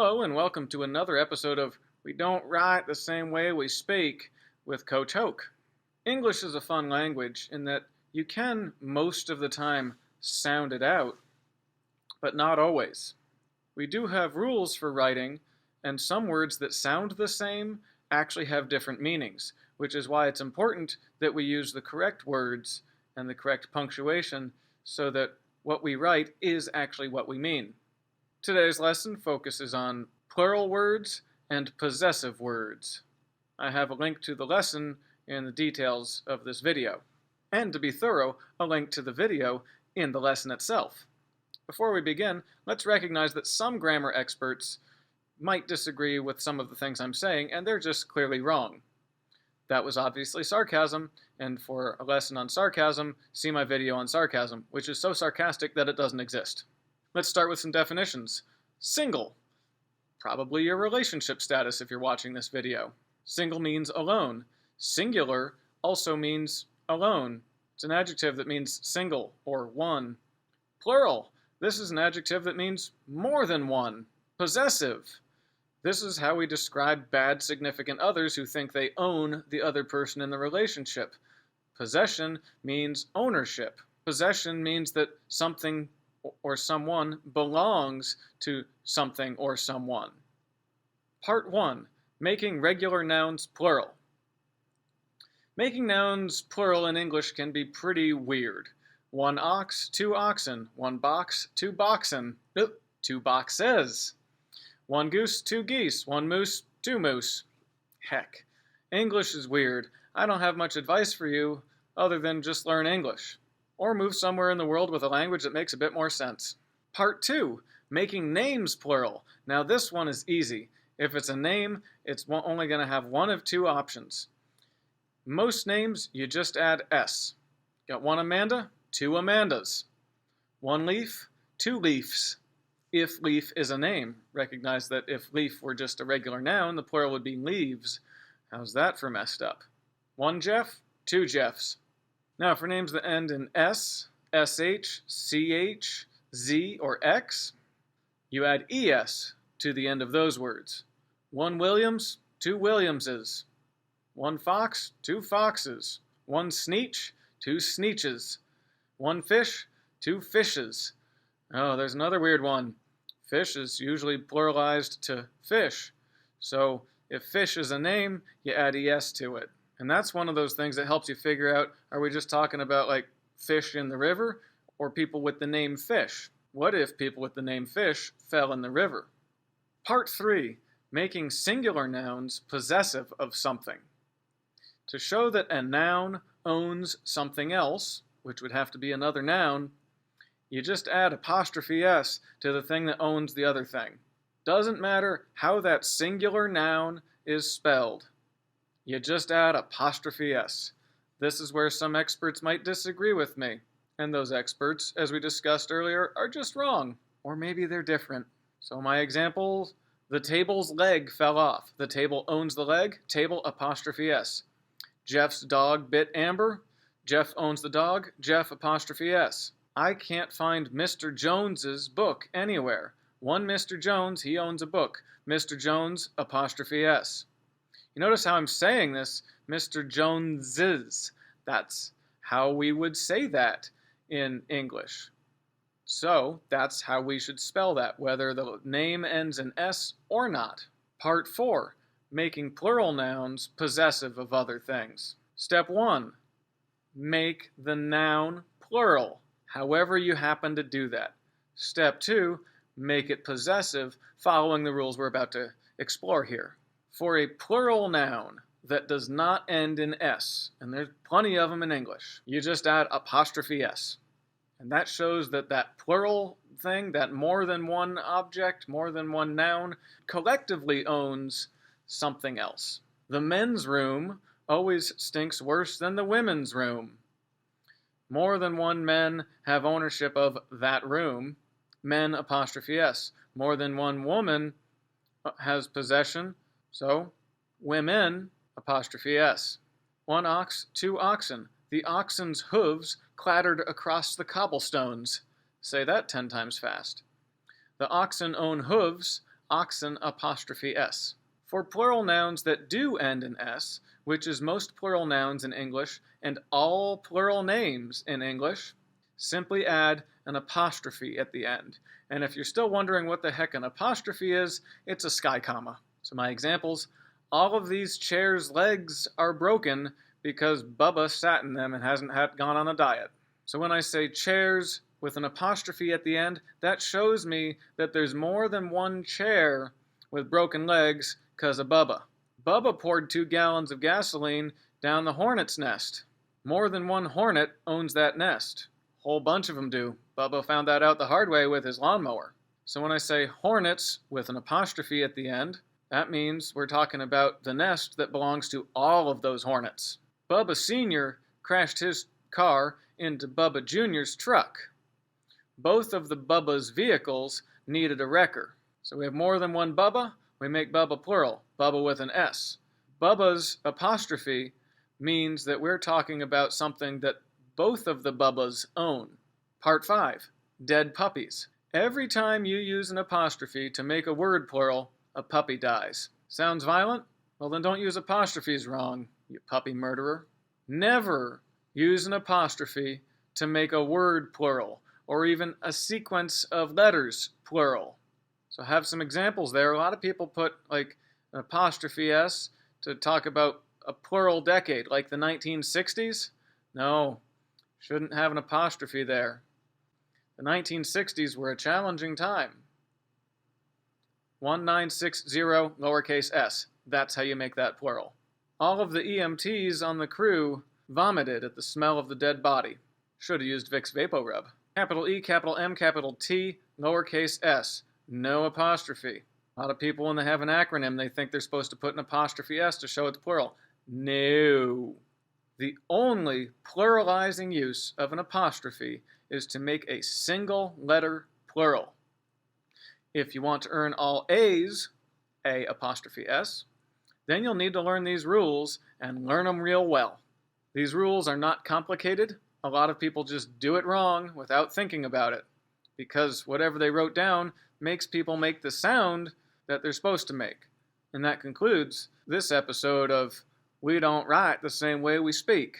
Hello and welcome to another episode of We Don't Write the Same Way We Speak with Coach Hoke. English is a fun language in that you can most of the time sound it out, but not always. We do have rules for writing, and some words that sound the same actually have different meanings, which is why it's important that we use the correct words and the correct punctuation so that what we write is actually what we mean. Today's lesson focuses on plural words and possessive words. I have a link to the lesson in the details of this video, and to be thorough, a link to the video in the lesson itself. Before we begin, let's recognize that some grammar experts might disagree with some of the things I'm saying, and they're just clearly wrong. That was obviously sarcasm, and for a lesson on sarcasm, see my video on sarcasm, which is so sarcastic that it doesn't exist. Let's start with some definitions. Single. Probably your relationship status if you're watching this video. Single means alone. Singular also means alone. It's an adjective that means single or one. Plural. This is an adjective that means more than one. Possessive. This is how we describe bad significant others who think they own the other person in the relationship. Possession means ownership. Possession means that something or someone belongs to something or someone. Part 1. Making regular nouns plural. Making nouns plural in English can be pretty weird. One ox, two oxen. One box, two boxen. Two boxes. One goose, two geese. One moose, two moose. Heck, English is weird. I don't have much advice for you other than just learn English. Or move somewhere in the world with a language that makes a bit more sense. Part 2. Making names plural. Now this one is easy. If it's a name, it's only going to have one of two options. Most names, you just add S. Got one Amanda, two Amandas. One leaf, two leafs. If leaf is a name, recognize that if leaf were just a regular noun, the plural would be leaves. How's that for messed up? One Jeff, two Jeffs. Now, for names that end in S, SH, CH, Z, or X, you add ES to the end of those words. One Williams, two Williamses. One fox, two foxes. One sneetch, two sneetches. One fish, two fishes. Oh, there's another weird one. Fish is usually pluralized to fish. So if fish is a name, you add ES to it. And that's one of those things that helps you figure out, are we just talking about like fish in the river or people with the name fish? What if people with the name fish fell in the river? Part 3. Making singular nouns possessive of something. To show that a noun owns something else, which would have to be another noun, you just add apostrophe S to the thing that owns the other thing. Doesn't matter how that singular noun is spelled. You just add apostrophe S. This is where some experts might disagree with me. And those experts, as we discussed earlier, are just wrong. Or maybe they're different. So my examples, the table's leg fell off. The table owns the leg, table apostrophe S. Jeff's dog bit Amber. Jeff owns the dog, Jeff apostrophe S. I can't find Mr. Jones's book anywhere. One Mr. Jones, he owns a book. Mr. Jones apostrophe S. You notice how I'm saying this, Mr. Jones's. That's how we would say that in English. So that's how we should spell that, whether the name ends in S or not. Part 4. Making plural nouns possessive of other things. Step 1. Make the noun plural, however you happen to do that. Step 2. Make it possessive, following the rules we're about to explore here. For a plural noun that does not end in S, and there's plenty of them in English, you just add apostrophe S. And that shows that that plural thing, that more than one object, more than one noun, collectively owns something else. The men's room always stinks worse than the women's room. More than one men have ownership of that room. Men apostrophe S. More than one woman has possession. So, women, apostrophe S. One ox, two oxen. The oxen's hooves clattered across the cobblestones. Say that 10 times fast. The oxen own hooves. oxen apostrophe s. For plural nouns that do end in s, which is most plural nouns in English and all plural names in English, simply add an apostrophe at the end. And if you're still wondering what the heck an apostrophe is, it's a sky comma. So my examples, all of these chairs' legs are broken because Bubba sat in them and hasn't gone on a diet. So when I say chairs with an apostrophe at the end, that shows me that there's more than one chair with broken legs because of Bubba. Bubba poured 2 gallons of gasoline down the hornet's nest. More than one hornet owns that nest. A whole bunch of them do. Bubba found that out the hard way with his lawnmower. So when I say hornets with an apostrophe at the end, that means we're talking about the nest that belongs to all of those hornets. Bubba Sr. crashed his car into Bubba Jr.'s truck. Both of the Bubba's vehicles needed a wrecker. So we have more than one Bubba, we make Bubba plural, Bubba with an S. Bubba's apostrophe means that we're talking about something that both of the Bubbas own. Part 5, dead puppies. Every time you use an apostrophe to make a word plural, a puppy dies. Sounds violent? Well, then don't use apostrophes wrong, you puppy murderer. Never use an apostrophe to make a word plural, or even a sequence of letters plural. So have some examples there. A lot of people put like an apostrophe S to talk about a plural decade, like the 1960s. No, shouldn't have an apostrophe there. The 1960s were a challenging time. 1960 lowercase s. That's how you make that plural. All of the EMTs on the crew vomited at the smell of the dead body. Should have used Vicks VapoRub. Capital E, capital M, capital T, lowercase s. No apostrophe. A lot of people, when they have an acronym, they think they're supposed to put an apostrophe s to show it's plural. No. The only pluralizing use of an apostrophe is to make a single letter plural. If you want to earn all A's, A apostrophe S, then you'll need to learn these rules and learn them real well. These rules are not complicated. A lot of people just do it wrong without thinking about it, because whatever they wrote down makes people make the sound that they're supposed to make. And that concludes this episode of We Don't Write the Same Way We Speak.